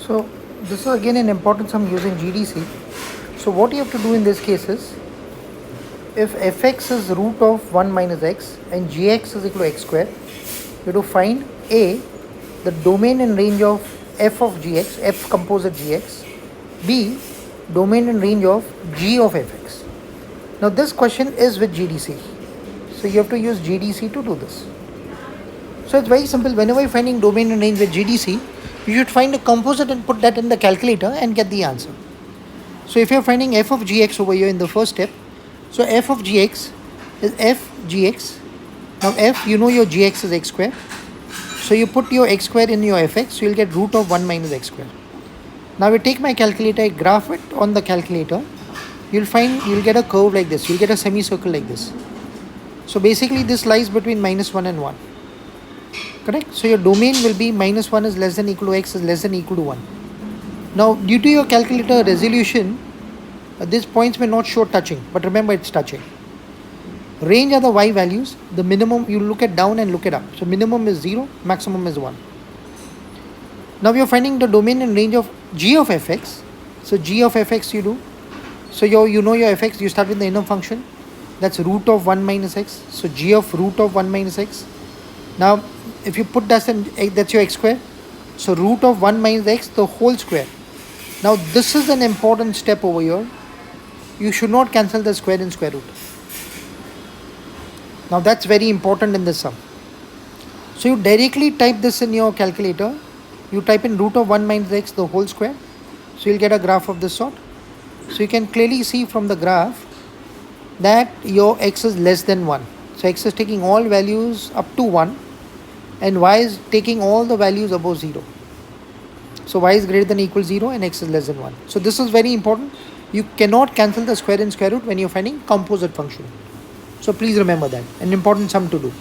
So this is again an important sum using GDC. So what you have to do in this case is, if fx is root of 1 minus x and gx is equal to x square, you have to find a, the domain and range of f of gx, f composite gx, b, domain and range of g of fx. Now this question is with GDC, so you have to use GDC to do this. So it's very simple. Whenever you're finding domain and range with GDC, you should find a composite and put that in the calculator and get the answer. So if you're finding f of gx over here in the first step, so f of gx is f gx. Now f, you know your gx is x square. So you put your x square in your fx, so you'll get root of 1 minus x square. Now you take my calculator, I graph it on the calculator. You'll get a curve like this. You'll get a semicircle like this. So basically this lies between minus 1 and 1. Correct? So your domain will be minus 1 is less than equal to x is less than equal to 1. Now due to your calculator resolution, these points may not show touching, but remember it's touching. Range are the y values. The minimum, you look at down and look it up. So minimum is 0, maximum is 1. Now we are finding the domain and range of g of fx. So g of fx you do. So you know your fx, you start with the inner function. That's root of 1 minus x. So g of root of 1 minus x. Now if you put that in, that's your x square. So root of 1 minus x, the whole square. Now this is an important step over here. You should not cancel the square in square root. Now that's very important in this sum. So you directly type this in your calculator. You type in root of 1 minus x, the whole square. So you'll get a graph of this sort. So you can clearly see from the graph that your x is less than 1. So x is taking all values up to 1 and y is taking all the values above 0. So y is greater than or equal to 0 and x is less than 1. So this is very important. You cannot cancel the square in square root when you're finding composite function. So please remember that, an important sum to do.